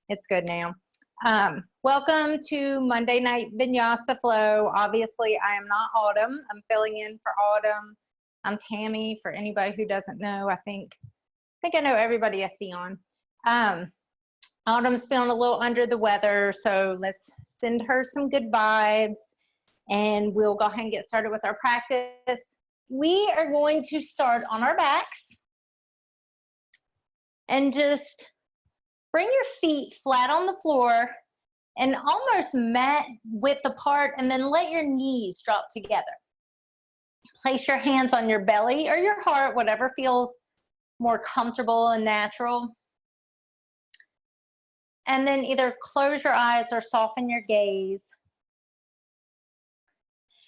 It's good now. Welcome to Monday Night Vinyasa Flow. Obviously, I am not Autumn. I'm filling in for Autumn. I'm Tammy. For anybody who doesn't know, I think I know everybody I see on. Autumn's feeling a little under the weather, so let's send her some good vibes, and we'll go ahead and get started with our practice. We are going to start on our backs and just bring your feet flat on the floor and almost mat width apart, and then let your knees drop together. Place your hands on your belly or your heart, whatever feels more comfortable and natural. And then either close your eyes or soften your gaze.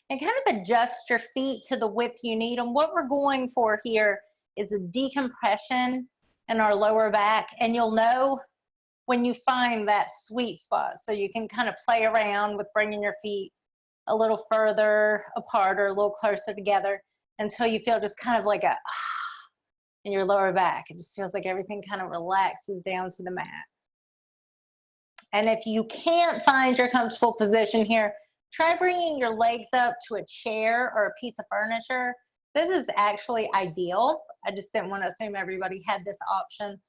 And kind of adjust your feet to the width you need. And what we're going for here is a decompression in our lower back. And you'll know when you find that sweet spot. So you can kind of play around with bringing your feet a little further apart or a little closer together until you feel just kind of like a in your lower back. It just feels like everything kind of relaxes down to the mat. And if you can't find your comfortable position here, try bringing your legs up to a chair or a piece of furniture. This is actually ideal. I just didn't want to assume everybody had this option.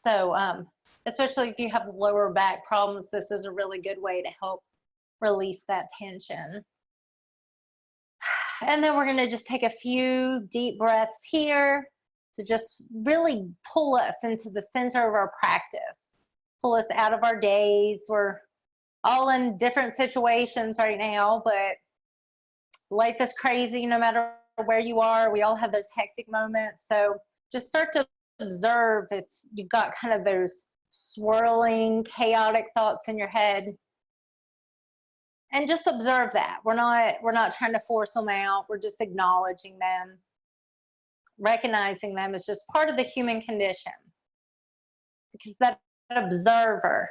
So especially if you have lower back problems, this is a really good way to help release that tension. And then we're going to just take a few deep breaths here to just really pull us into the center of our practice. Pull us out of our days. We're all in different situations right now, but life is crazy no matter where you are. We all have those hectic moments. So just start to observe if you've got kind of those swirling, chaotic thoughts in your head. And just observe that. We're not trying to force them out. We're just acknowledging them, recognizing them as just part of the human condition. Because that observer,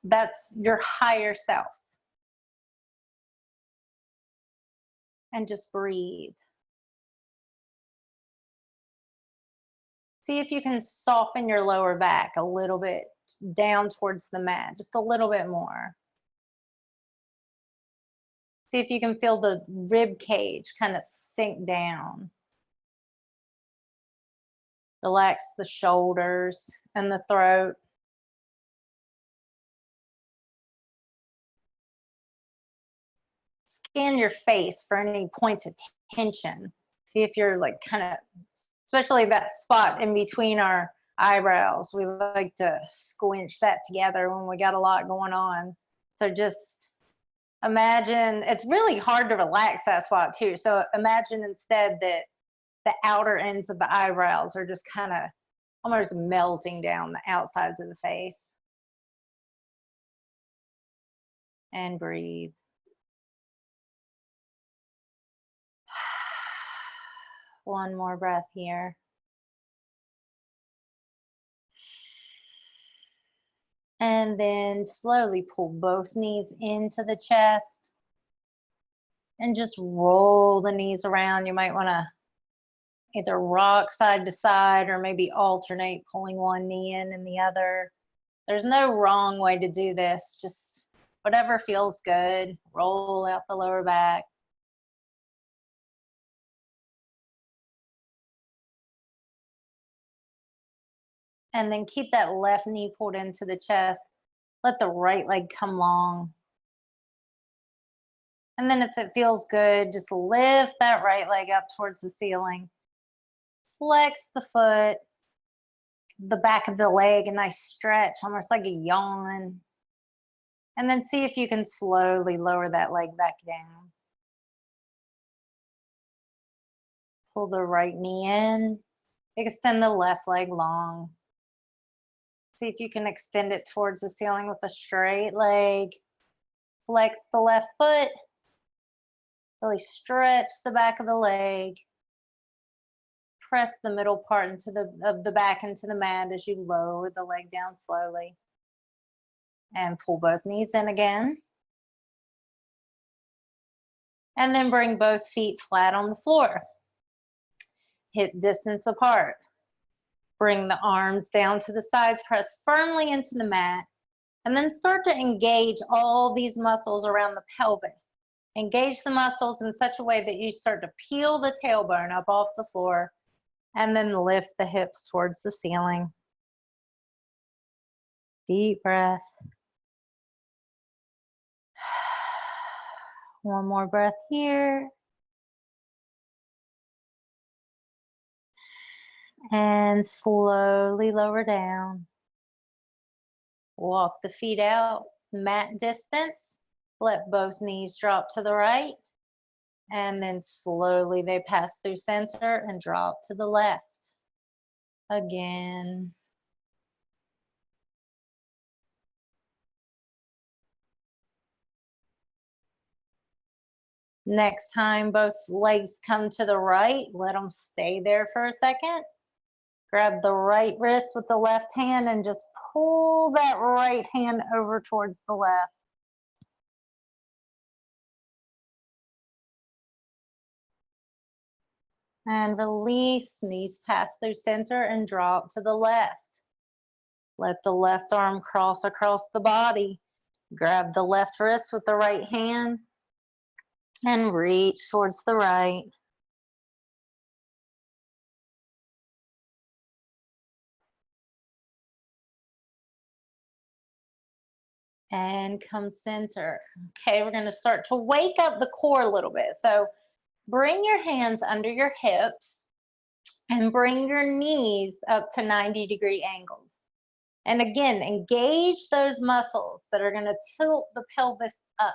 that's your higher self. And just breathe. See if you can soften your lower back a little bit down towards the mat, just a little bit more. See if you can feel the rib cage kind of sink down. Relax the shoulders and the throat. Scan your face for any points of tension. See if you're like kind of, especially that spot in between our eyebrows. We like to squinch that together when we got a lot going on. So just imagine, it's really hard to relax that spot too. So imagine instead that the outer ends of the eyebrows are just kind of almost melting down the outsides of the face. And breathe. One more breath here. And then slowly pull both knees into the chest and just roll the knees around. You might want to either rock side to side or maybe alternate pulling one knee in and the other. There's no wrong way to do this. Just whatever feels good. Roll out the lower back. And then keep that left knee pulled into the chest. Let the right leg come long. And then if it feels good, just lift that right leg up towards the ceiling. Flex the foot, the back of the leg, a nice stretch, almost like a yawn. And then see if you can slowly lower that leg back down. Pull the right knee in. Extend the left leg long. See if you can extend it towards the ceiling with a straight leg. Flex the left foot. Really stretch the back of the leg. Press the middle part of the back into the mat as you lower the leg down slowly. And pull both knees in again. And then bring both feet flat on the floor. Hip distance apart. Bring the arms down to the sides, press firmly into the mat, and then start to engage all these muscles around the pelvis. Engage the muscles in such a way that you start to peel the tailbone up off the floor, and then lift the hips towards the ceiling. Deep breath. One more breath here. And slowly lower down. Walk the feet out, mat distance. Let both knees drop to the right. And then slowly they pass through center and drop to the left. Again. Next time both legs come to the right, let them stay there for a second. Grab the right wrist with the left hand and just pull that right hand over towards the left. And release, knees pass through center and drop to the left. Let the left arm cross across the body. Grab the left wrist with the right hand and reach towards the right. And come center. Okay, we're gonna start to wake up the core a little bit. So bring your hands under your hips and bring your knees up to 90-degree angles. And again, engage those muscles that are gonna tilt the pelvis up,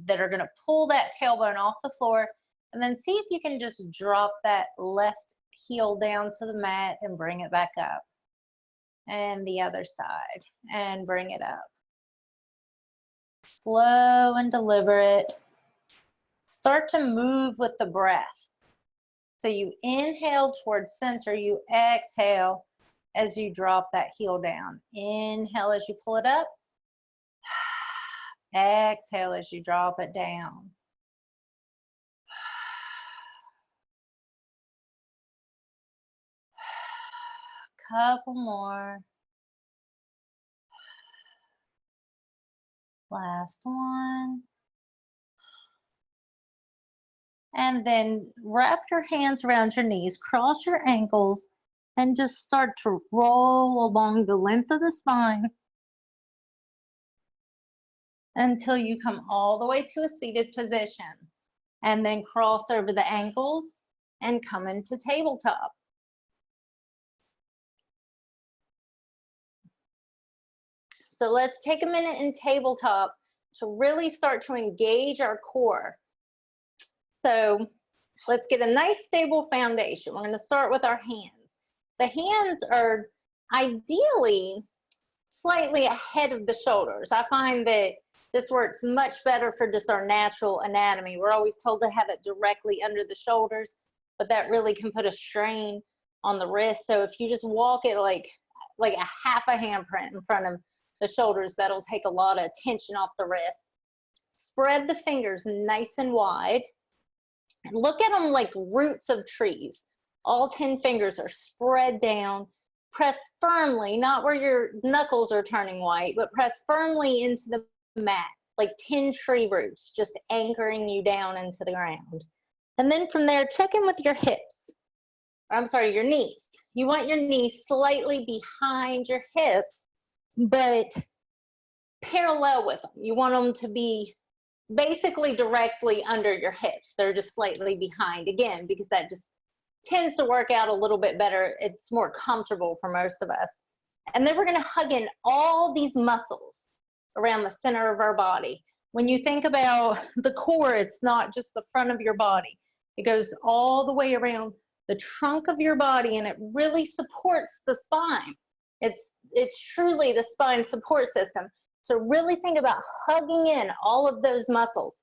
that are gonna pull that tailbone off the floor, and then see if you can just drop that left heel down to the mat and bring it back up. And the other side, and bring it up. Slow and deliberate. Start to move with the breath. So you inhale towards center, you exhale as you drop that heel down. Inhale as you pull it up. Exhale as you drop it down. Couple more. Last one. And then wrap your hands around your knees, cross your ankles, and just start to roll along the length of the spine until you come all the way to a seated position. And then cross over the ankles and come into tabletop. So let's take a minute in tabletop to really start to engage our core. So let's get a nice stable foundation. We're going to start with our hands. The hands are ideally slightly ahead of the shoulders. I find that this works much better for just our natural anatomy. We're always told to have it directly under the shoulders, but that really can put a strain on the wrist. So if you just walk it like a half a handprint in front of the shoulders, that'll take a lot of tension off the wrist. Spread the fingers nice and wide. And look at them like roots of trees. All 10 fingers are spread down. Press firmly, not where your knuckles are turning white, but press firmly into the mat, like 10 tree roots, just anchoring you down into the ground. And then from there, check in with your hips. I'm sorry, your knees. You want your knees slightly behind your hips, but parallel with them. You want them to be basically directly under your hips. They're just slightly behind, again, because that just tends to work out a little bit better. It's more comfortable for most of us. And then we're going to hug in all these muscles around the center of our body. When you think about the core, it's not just the front of your body. It goes all the way around the trunk of your body, and it really supports the spine. It's truly the spine support system. So really think about hugging in all of those muscles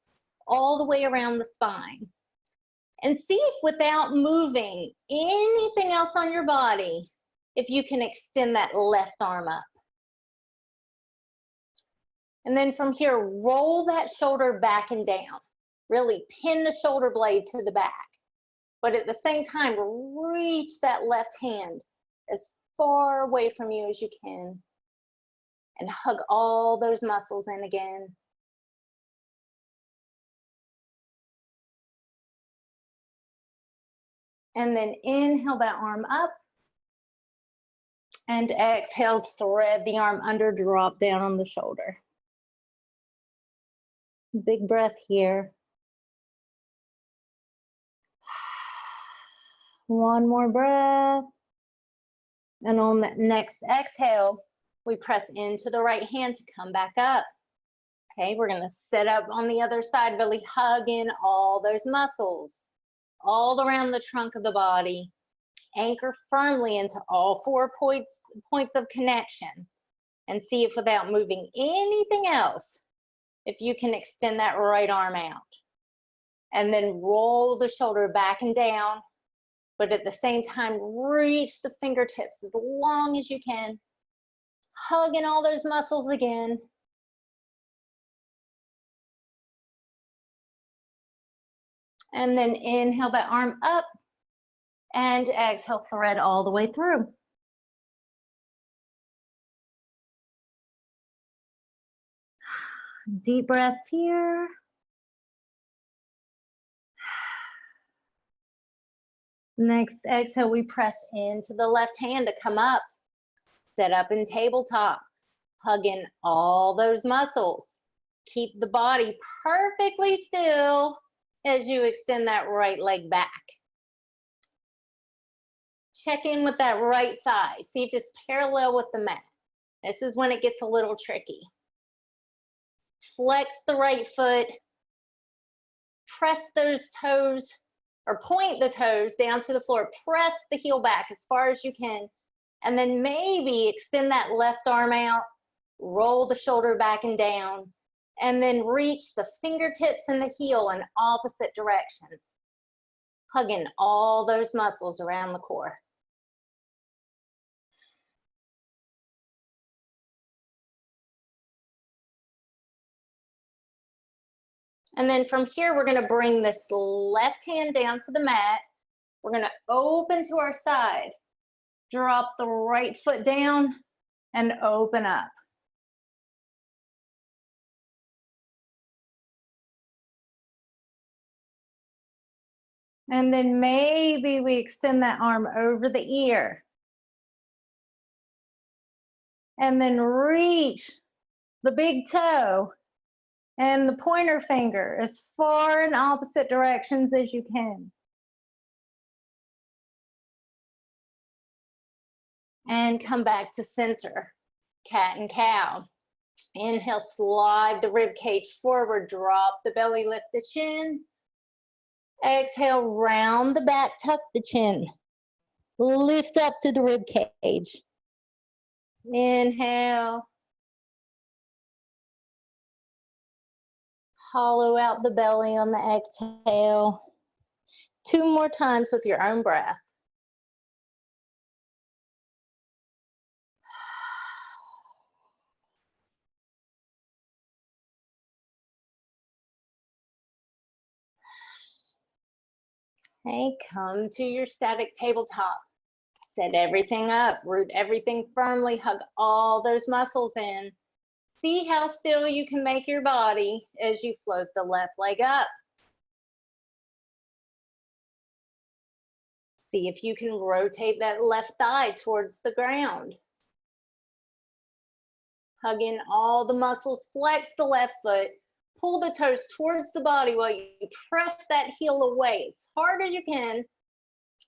all the way around the spine. And see if without moving anything else on your body, if you can extend that left arm up. And then from here, roll that shoulder back and down. Really pin the shoulder blade to the back. But at the same time, reach that left hand as far away from you as you can. And hug all those muscles in again. And then inhale that arm up. And exhale, thread the arm under, drop down on the shoulder. Big breath here. One more breath. And on the next exhale, we press into the right hand to come back up. Okay, we're gonna sit up on the other side, really hug in all those muscles, all around the trunk of the body. Anchor firmly into all 4 points of connection. And see if without moving anything else, if you can extend that right arm out. And then roll the shoulder back and down, but at the same time, reach the fingertips as long as you can. Hug in all those muscles again. And then inhale that arm up and exhale, thread all the way through. Deep breaths here. Next exhale, we press into the left hand to come up. Sit up in tabletop. Hug in all those muscles. Keep the body perfectly still as you extend that right leg back. Check in with that right thigh. See if it's parallel with the mat. This is when it gets a little tricky. Flex the right foot. Press those toes, or point the toes down to the floor. Press the heel back as far as you can. And then maybe extend that left arm out. Roll the shoulder back and down. And then reach the fingertips and the heel in opposite directions. Hugging all those muscles around the core. And then from here, we're going to bring this left hand down to the mat. We're going to open to our side. Drop the right foot down and open up. And then maybe we extend that arm over the ear. And then reach the big toe and the pointer finger as far in opposite directions as you can. And come back to center, cat and cow. Inhale, slide the rib cage forward, drop the belly, lift the chin. Exhale, round the back, tuck the chin. Lift up to the rib cage. Inhale. Hollow out the belly on the exhale. 2 more times with your own breath. Okay, come to your static tabletop. Set everything up, root everything firmly, hug all those muscles in. See how still you can make your body as you float the left leg up. See if you can rotate that left thigh towards the ground. Hug in all the muscles, flex the left foot, pull the toes towards the body while you press that heel away as hard as you can.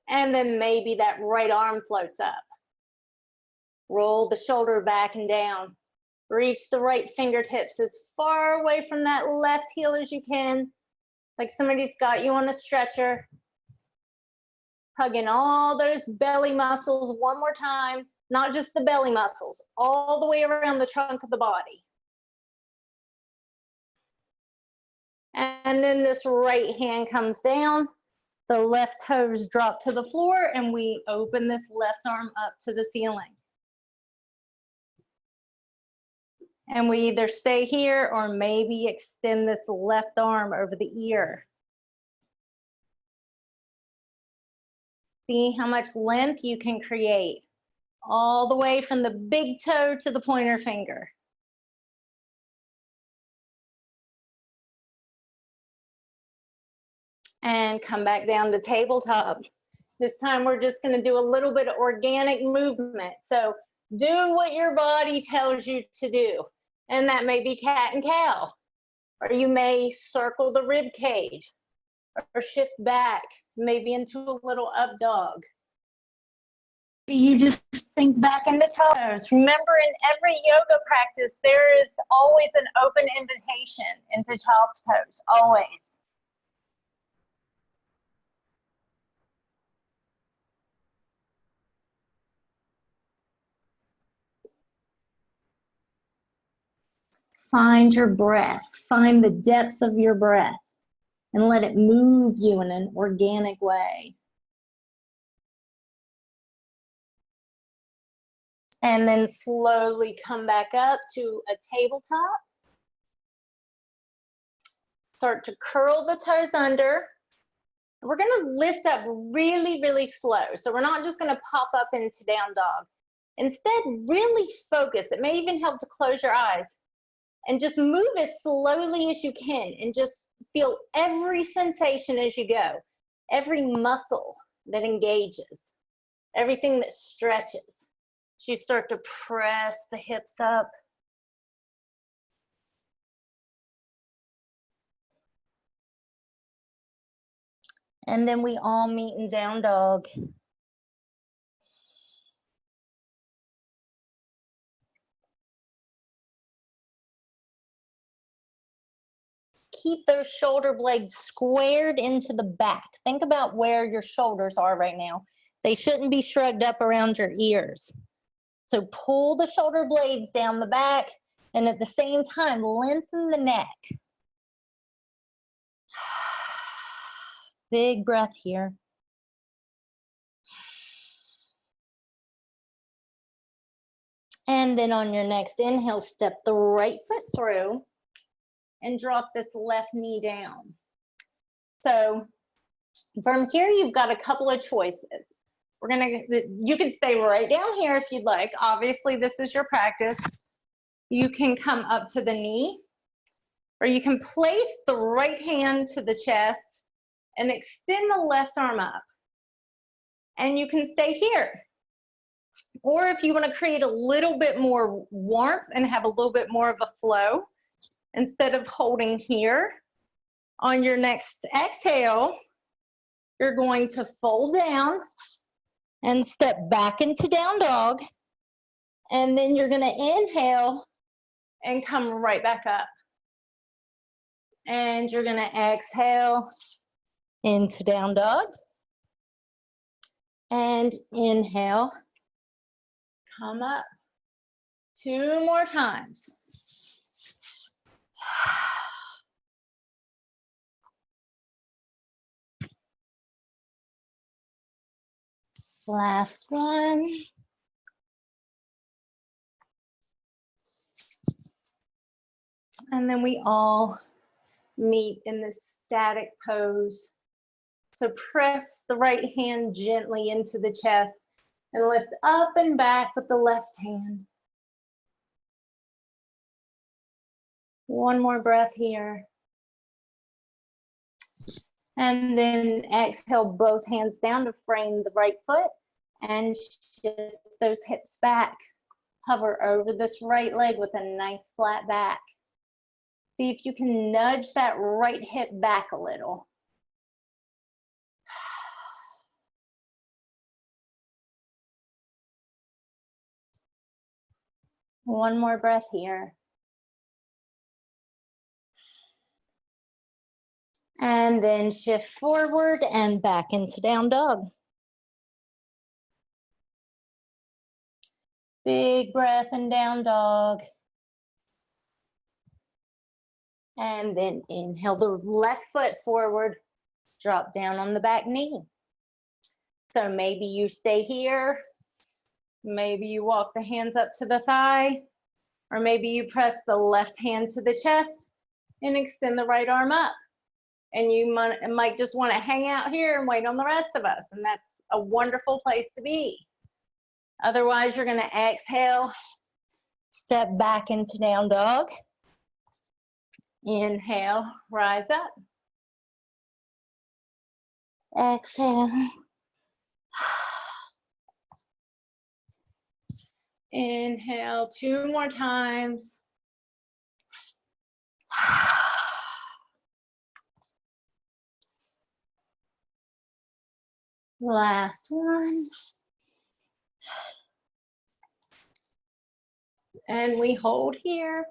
And then maybe that right arm floats up. Roll the shoulder back and down. Reach the right fingertips as far away from that left heel as you can, like somebody's got you on a stretcher. Hugging all those belly muscles one more time, not just the belly muscles, all the way around the trunk of the body. And then this right hand comes down, the left toes drop to the floor, and we open this left arm up to the ceiling. And we either stay here or maybe extend this left arm over the ear. See how much length you can create all the way from the big toe to the pointer finger. And come back down to tabletop. This time we're just going to do a little bit of organic movement. So do what your body tells you to do. And that may be cat and cow, or you may circle the rib cage, or shift back, maybe into a little up dog. You just sink back into toes. Remember, in every yoga practice, there is always an open invitation into child's pose, always. Find your breath, find the depths of your breath, and let it move you in an organic way. And then slowly come back up to a tabletop. Start to curl the toes under. We're going to lift up really, really slow. So we're not just going to pop up into down dog. Instead, really focus. It may even help to close your eyes. And just move as slowly as you can and just feel every sensation as you go. Every muscle that engages. Everything that stretches. As you start to press the hips up. And then we all meet in down dog. Keep those shoulder blades squared into the back. Think about where your shoulders are right now. They shouldn't be shrugged up around your ears. So pull the shoulder blades down the back and at the same time, lengthen the neck. Big breath here. And then on your next inhale, step the right foot through and drop this left knee down. So from here, you've got a couple of choices. You can stay right down here if you'd like. Obviously, this is your practice. You can come up to the knee, or you can place the right hand to the chest and extend the left arm up. And you can stay here. Or if you want to create a little bit more warmth and have a little bit more of a flow, instead of holding here, on your next exhale, you're going to fold down and step back into down dog. And then you're going to inhale and come right back up. And you're going to exhale into down dog. And inhale, come up. 2 more times. Last one. And then we all meet in this static pose. So press the right hand gently into the chest and lift up and back with the left hand. One more breath here. And then exhale both hands down to frame the right foot and shift those hips back. Hover over this right leg with a nice flat back. See if you can nudge that right hip back a little. One more breath here. And then shift forward and back into down dog. Big breath in down dog. And then inhale the left foot forward, drop down on the back knee. So maybe you stay here, maybe you walk the hands up to the thigh, or maybe you press the left hand to the chest and extend the right arm up. And you might just want to hang out here and wait on the rest of us, and that's a wonderful place to be. Otherwise, you're going to exhale, step back into down dog. Inhale, rise up. Exhale. Inhale 2 more times. Last one. And we hold here.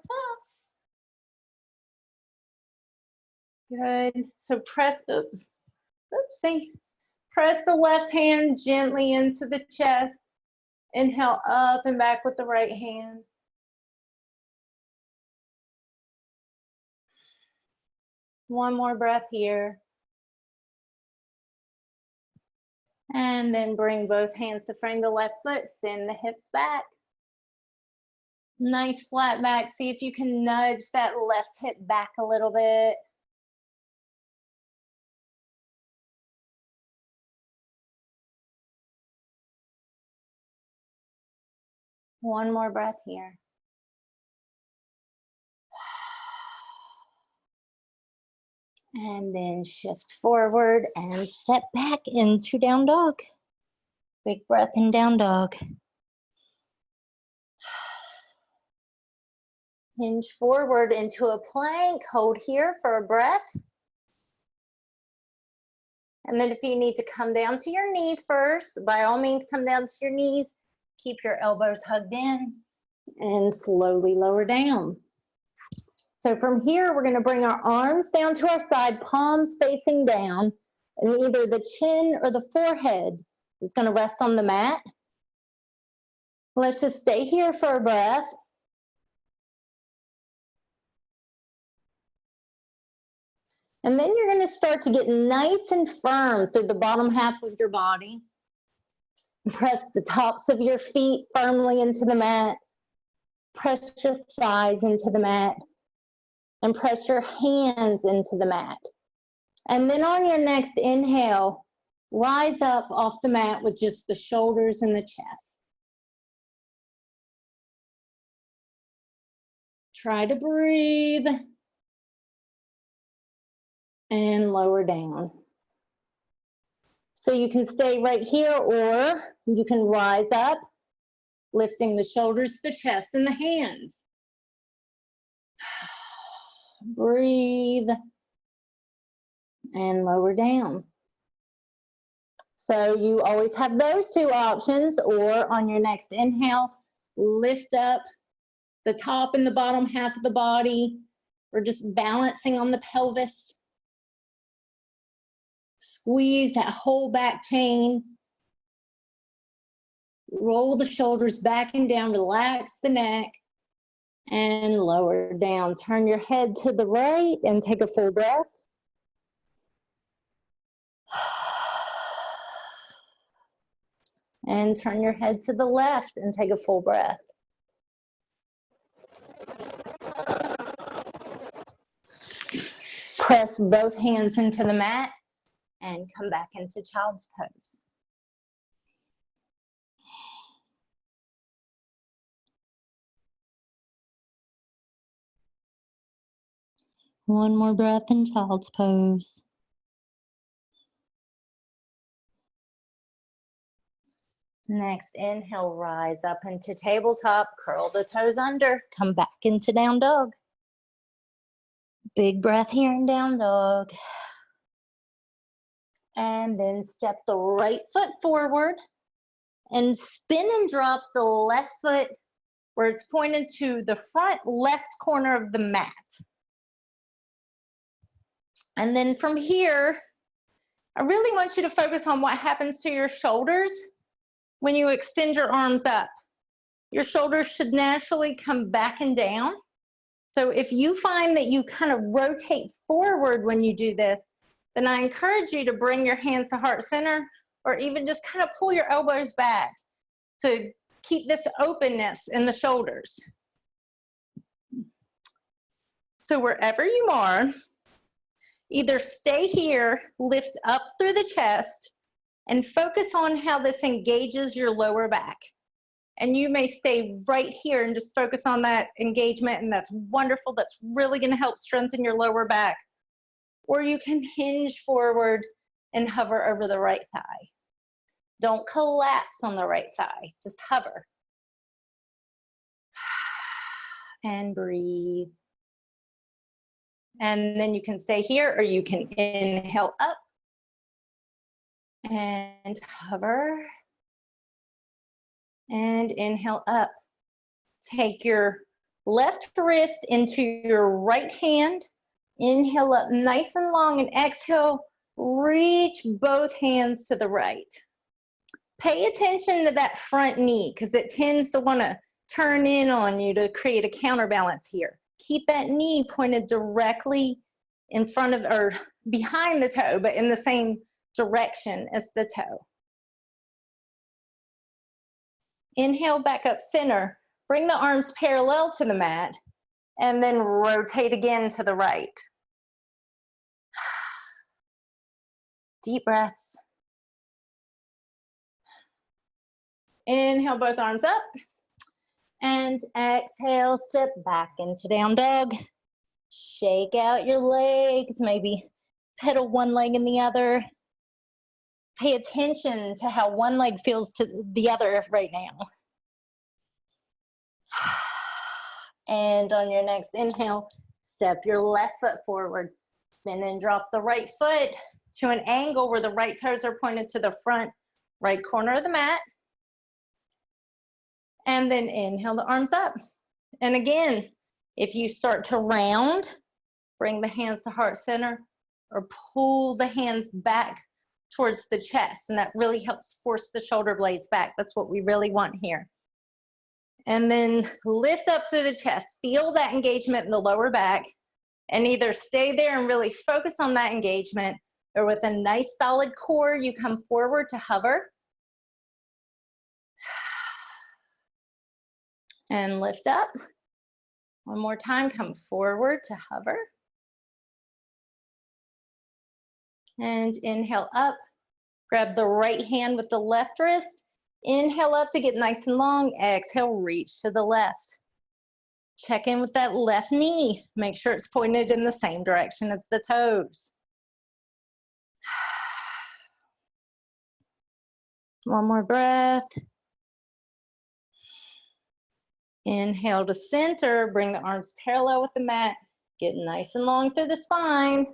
Good. So press, oopsie. Press the left hand gently into the chest. Inhale up and back with the right hand. One more breath here. And then bring both hands to frame the left foot, send the hips back. Nice flat back. See if you can nudge that left hip back a little bit. One more breath here. And then shift forward and step back into down dog. Big breath in down dog. Hinge forward into a plank. Hold here for a breath. And then if you need to come down to your knees first, by all means, come down to your knees. Keep your elbows hugged in and slowly lower down. So from here, we're going to bring our arms down to our side, palms facing down, and either the chin or the forehead is going to rest on the mat. Let's just stay here for a breath. And then you're going to start to get nice and firm through the bottom half of your body. Press the tops of your feet firmly into the mat. Press your thighs into the mat. And press your hands into the mat. And then on your next inhale, rise up off the mat with just the shoulders and the chest. Try to breathe. And lower down. So you can stay right here, or you can rise up, lifting the shoulders, the chest, and the hands. Breathe and lower down. So you always have those two options, or on your next inhale, lift up the top and the bottom half of the body. We're just balancing on the pelvis. Squeeze that whole back chain. Roll the shoulders back and down, relax the neck, and lower down. Turn your head to the right and take a full breath. And turn your head to the left and take a full breath. Press both hands into the mat and come back into child's pose. One more breath in child's pose. Next, inhale, rise up into tabletop, curl the toes under, come back into down dog. Big breath here in down dog. And then step the right foot forward and spin and drop the left foot where it's pointed to the front left corner of the mat. And then from here, I really want you to focus on what happens to your shoulders when you extend your arms up. Your shoulders should naturally come back and down. So if you find that you kind of rotate forward when you do this, then I encourage you to bring your hands to heart center, or even just kind of pull your elbows back to keep this openness in the shoulders. So wherever you are, either stay here, lift up through the chest, and focus on how this engages your lower back. And you may stay right here and just focus on that engagement, and that's wonderful. That's really going to help strengthen your lower back. Or you can hinge forward and hover over the right thigh. Don't collapse on the right thigh, just hover. And breathe. And then you can stay here, or you can inhale up and hover. And inhale up. Take your left wrist into your right hand. Inhale up nice and long, and exhale, reach both hands to the right. Pay attention to that front knee because it tends to want to turn in on you to create a counterbalance here. Keep that knee pointed directly in front of or behind the toe, but in the same direction as the toe. Inhale back up center. Bring the arms parallel to the mat, and then rotate again to the right. Deep breaths. Inhale both arms up, and exhale, sit back into down dog. Shake out your legs, maybe pedal one leg and the other. Pay attention to how one leg feels to the other right now. And on your next inhale, step your left foot forward. Spin and drop the right foot to an angle where the right toes are pointed to the front right corner of the mat. And then inhale the arms up. And again, if you start to round, bring the hands to heart center or pull the hands back towards the chest. And that really helps force the shoulder blades back. That's what we really want here. And then lift up through the chest. Feel that engagement in the lower back, and either stay there and really focus on that engagement, or with a nice solid core, you come forward to hover. And lift up. One more time, come forward to hover. And inhale up. Grab the right hand with the left wrist. Inhale up to get nice and long. Exhale, reach to the left. Check in with that left knee. Make sure it's pointed in the same direction as the toes. One more breath. Inhale to center. Bring the arms parallel with the mat. Get nice and long through the spine.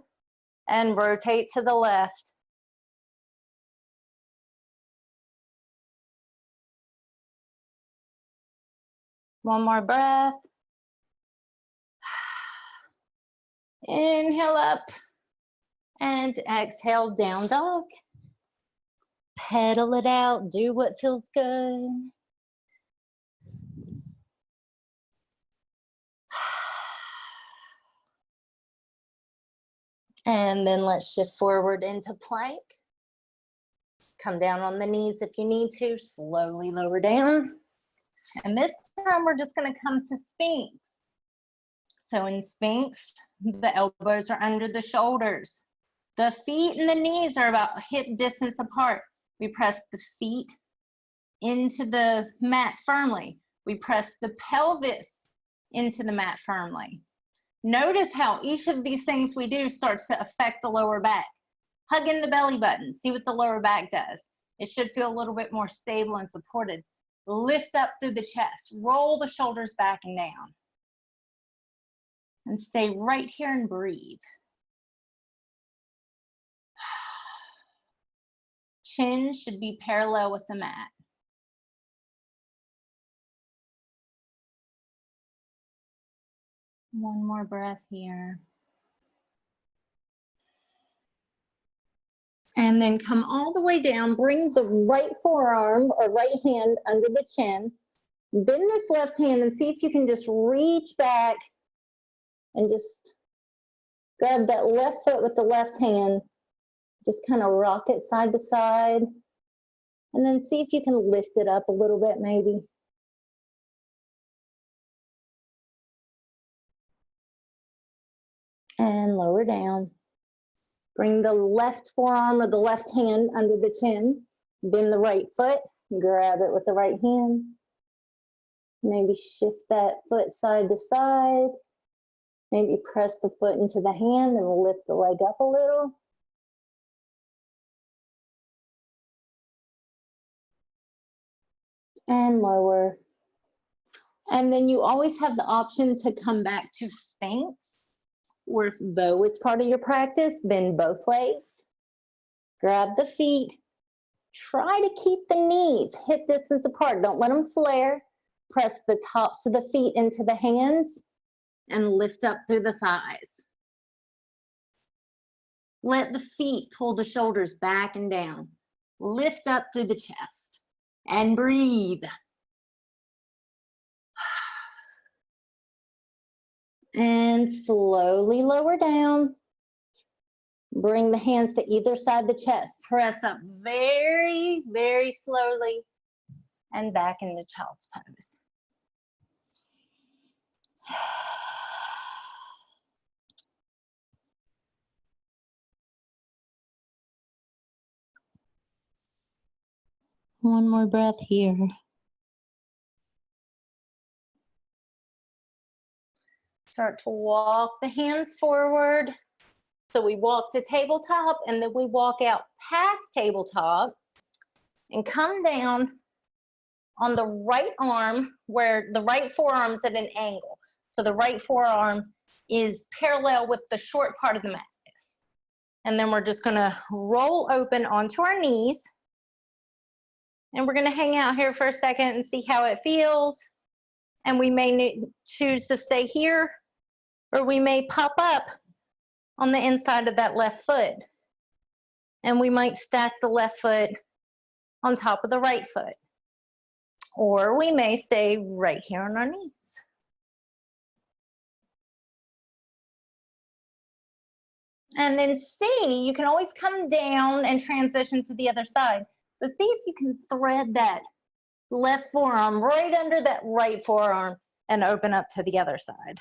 And rotate to the left. One more breath. Inhale up. And exhale, down dog. Pedal it out. Do what feels good. And then let's shift forward into plank. Come down on the knees if you need to. Slowly lower down. And this time we're just going to come to Sphinx. So in Sphinx, the elbows are under the shoulders. The feet and the knees are about hip distance apart. We press the feet into the mat firmly. We press the pelvis into the mat firmly. Notice how each of these things we do starts to affect the lower back. Hug in the belly button. See what the lower back does. It should feel a little bit more stable and supported. Lift up through the chest. Roll the shoulders back and down. And stay right here and breathe. Chin should be parallel with the mat. One more breath here. And then come all the way down. Bring the right forearm or right hand under the chin. Bend this left hand and see if you can just reach back and just grab that left foot with the left hand. Just kind of rock it side to side. And then see if you can lift it up a little bit maybe. And lower down. Bring the left forearm or the left hand under the chin. Bend the right foot. Grab it with the right hand. Maybe shift that foot side to side. Maybe press the foot into the hand and lift the leg up a little. And lower. And then you always have the option to come back to Sphinx, or if bow is part of your practice, bend both legs, grab the feet, try to keep the knees hip distance apart. Don't let them flare. Press the tops of the feet into the hands and lift up through the thighs. Let the feet pull the shoulders back and down. Lift up through the chest and breathe. And slowly lower down. Bring the hands to either side of the chest. Press up very, very slowly and back into child's pose. One more breath here. Start to walk the hands forward. So we walk to tabletop and then we walk out past tabletop and come down on the right arm where the right forearm's at an angle. So the right forearm is parallel with the short part of the mat. And then we're just gonna roll open onto our knees. And we're gonna hang out here for a second and see how it feels. And we may choose to stay here, or we may pop up on the inside of that left foot. And we might stack the left foot on top of the right foot. Or we may stay right here on our knees. And then see, you can always come down and transition to the other side. But see if you can thread that left forearm right under that right forearm and open up to the other side.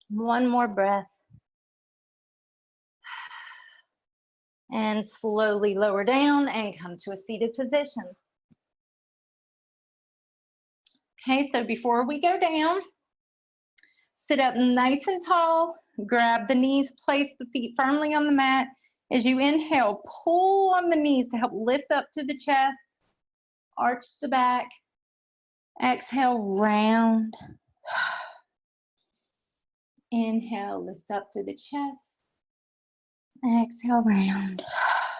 One more breath. And slowly lower down and come to a seated position. Okay, so before we go down, sit up nice and tall, grab the knees, place the feet firmly on the mat. As you inhale, pull on the knees to help lift up to the chest, arch the back. Exhale, round. Inhale, lift up to the chest. Exhale, round.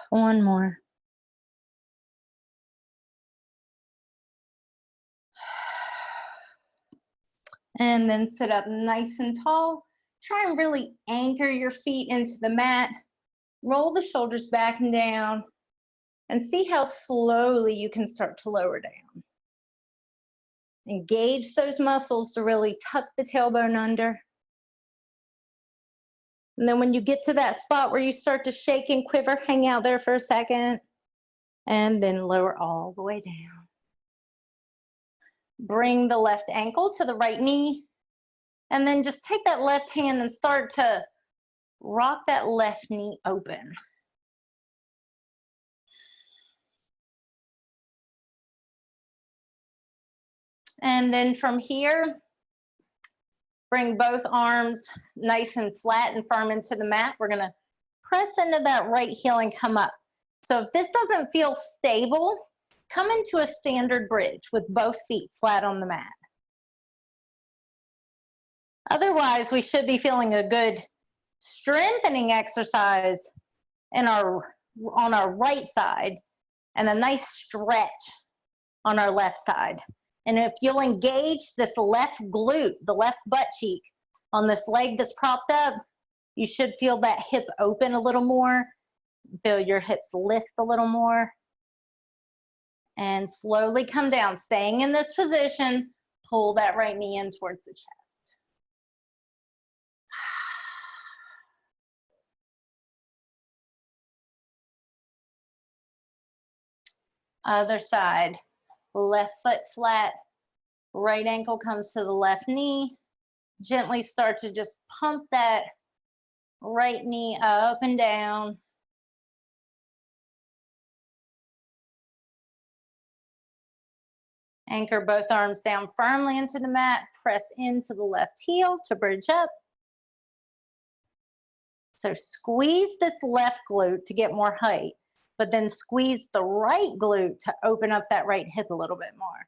One more. And then sit up nice and tall. Try and really anchor your feet into the mat. Roll the shoulders back and down. And see how slowly you can start to lower down. Engage those muscles to really tuck the tailbone under. And then when you get to that spot where you start to shake and quiver, hang out there for a second. And then lower all the way down. Bring the left ankle to the right knee. And then just take that left hand and start to rock that left knee open. And then from here, bring both arms nice and flat and firm into the mat. We're gonna press into that right heel and come up. So if this doesn't feel stable, come into a standard bridge with both feet flat on the mat. Otherwise, we should be feeling a good strengthening exercise on our right side and a nice stretch on our left side. And if you'll engage this left glute, the left butt cheek on this leg that's propped up, you should feel that hip open a little more. Feel your hips lift a little more. And slowly come down, staying in this position. Pull that right knee in towards the chest. Other side. Left foot flat. Right ankle comes to the left knee. Gently start to just pump that Right knee up and down. Anchor both arms down firmly into the mat. Press into the left heel to bridge up. So squeeze this left glute to get more height, but then squeeze the right glute to open up that right hip a little bit more.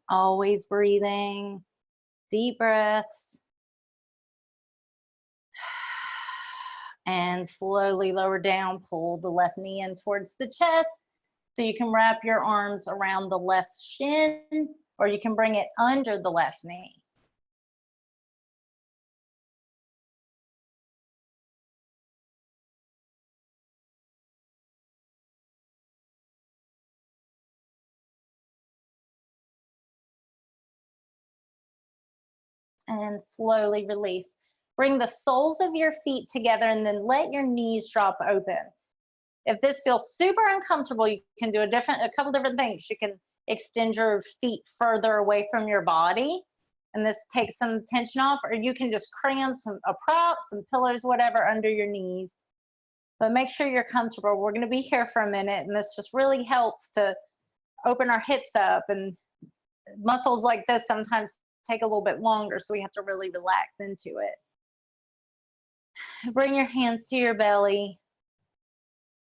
Always breathing, deep breaths. And slowly lower down, pull the left knee in towards the chest. So you can wrap your arms around the left shin, or you can bring it under the left knee. And slowly release. Bring the soles of your feet together and then let your knees drop open. If this feels super uncomfortable, you can do a couple different things. You can extend your feet further away from your body, and this takes some tension off, or you can just cram a prop, some pillows, whatever, under your knees. But make sure you're comfortable. We're gonna be here for a minute, and this just really helps to open our hips up, and muscles like this sometimes take a little bit longer, so we have to really relax into it. Bring your hands to your belly,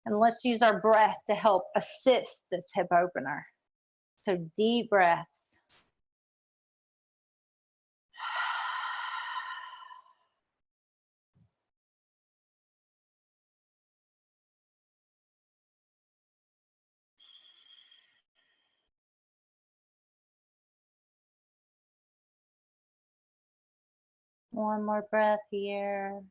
and let's use our breath to help assist this hip opener. So deep breaths. One more breath here.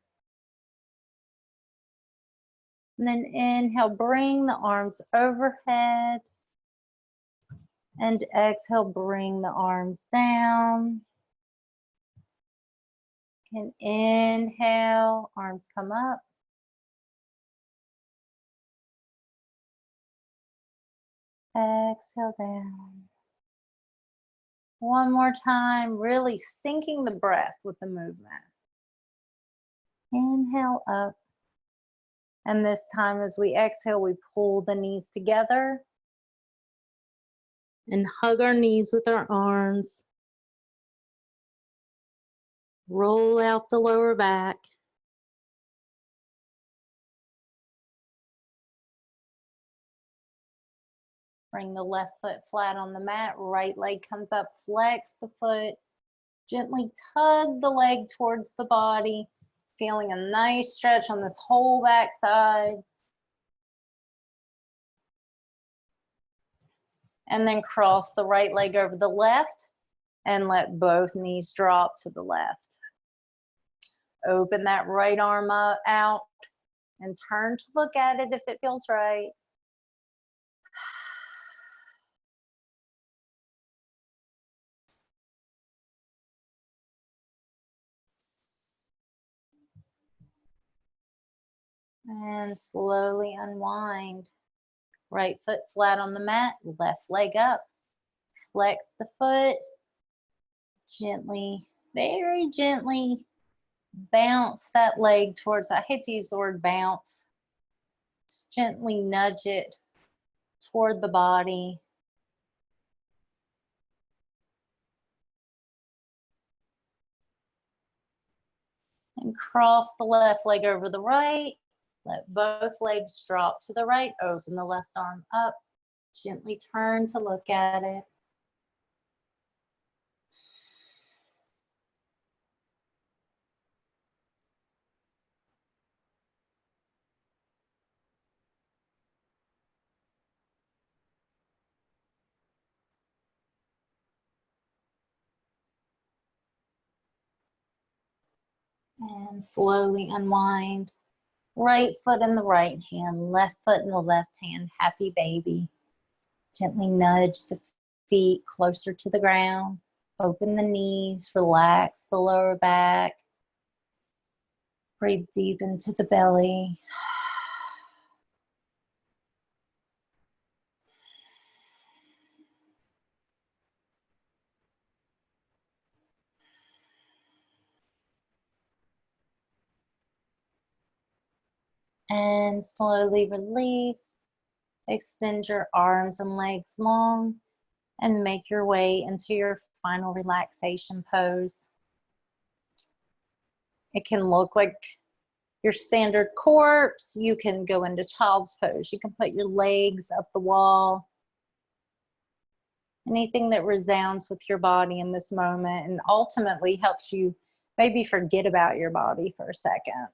And then inhale, bring the arms overhead. And exhale, bring the arms down. And inhale, arms come up. Exhale down. One more time, really syncing the breath with the movement. Inhale up. And this time as we exhale, we pull the knees together and hug our knees with our arms. Roll out the lower back. Bring the left foot flat on the mat, right leg comes up, flex the foot. Gently tug the leg towards the body, feeling a nice stretch on this whole back side. And then cross the right leg over the left and let both knees drop to the left. Open that right arm up, out, and turn to look at it if it feels right. And slowly unwind. Right foot flat on the mat, left leg up. Flex the foot. Gently, very gently bounce that leg towards, I hate to use the word bounce. Just gently nudge it toward the body. And cross the left leg over the right. Let both legs drop to the right. Open the left arm up. Gently turn to look at it. And slowly unwind. Right foot in the right hand, left foot in the left hand. Happy baby. Gently nudge the feet closer to the ground. Open the knees, relax the lower back. Breathe deep into the belly. And slowly release. Extend your arms and legs long and make your way into your final relaxation pose. It can look like your standard corpse. You can go into child's pose. You can put your legs up the wall. Anything that resounds with your body in this moment and ultimately helps you maybe forget about your body for a second.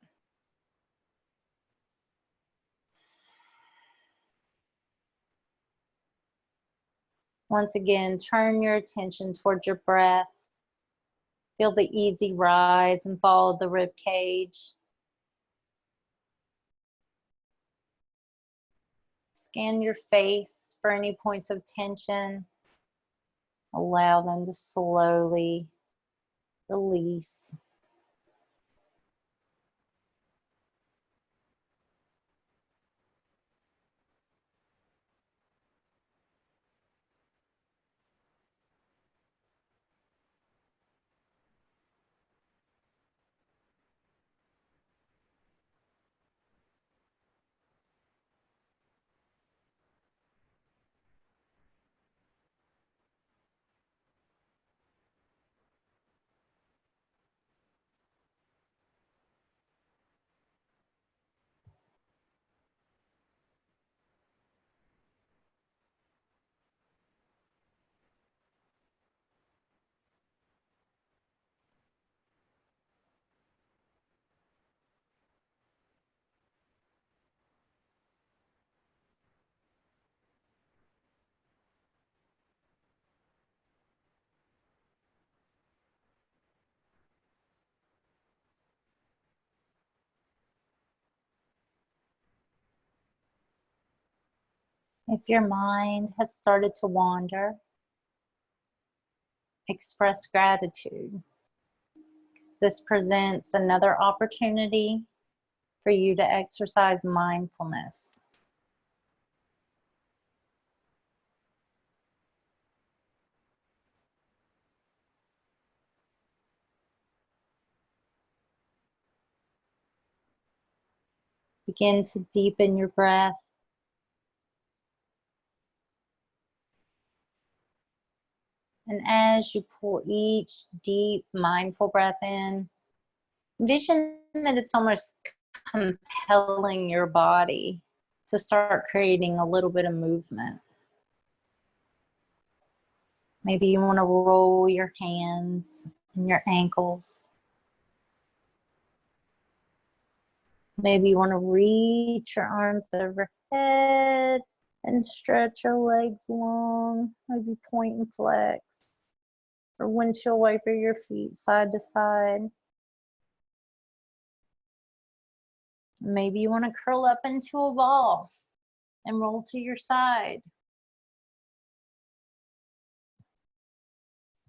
Once again, turn your attention towards your breath. Feel the easy rise and fall of the rib cage. Scan your face for any points of tension. Allow them to slowly release. If your mind has started to wander, express gratitude. This presents another opportunity for you to exercise mindfulness. Begin to deepen your breath. And as you pull each deep, mindful breath in, envision that it's almost compelling your body to start creating a little bit of movement. Maybe you want to roll your hands and your ankles. Maybe you want to reach your arms overhead and stretch your legs long. Maybe point and flex. Or windshield wiper your feet side to side. Maybe you want to curl up into a ball and roll to your side.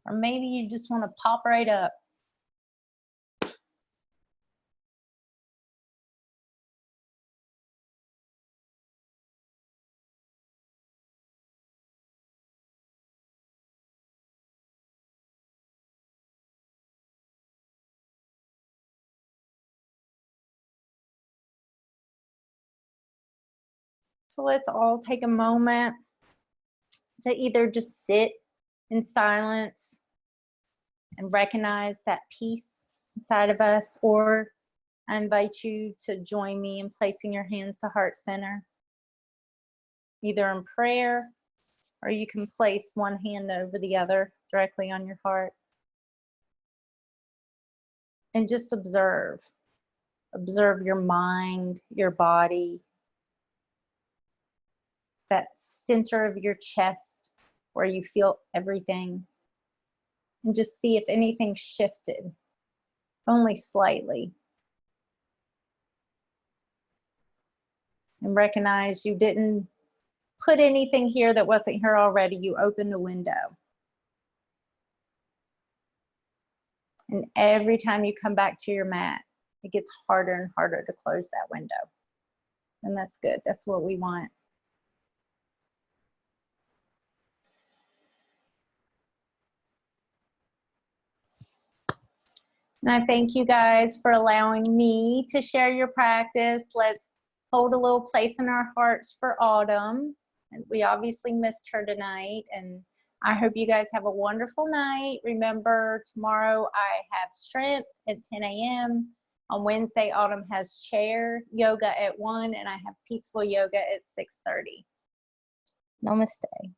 Or maybe you just want to pop right up. So let's all take a moment to either just sit in silence and recognize that peace inside of us, or I invite you to join me in placing your hands to heart center, either in prayer, or you can place one hand over the other directly on your heart. And just observe. Observe your mind, your body, that center of your chest where you feel everything. And just see if anything shifted, only slightly. And recognize you didn't put anything here that wasn't here already. You opened a window. And every time you come back to your mat, it gets harder and harder to close that window. And that's good. That's what we want. And I thank you guys for allowing me to share your practice. Let's hold a little place in our hearts for Autumn. And we obviously missed her tonight. And I hope you guys have a wonderful night. Remember, tomorrow I have strength at 10 a.m. On Wednesday, Autumn has chair yoga at 1, and I have peaceful yoga at 6:30. Namaste.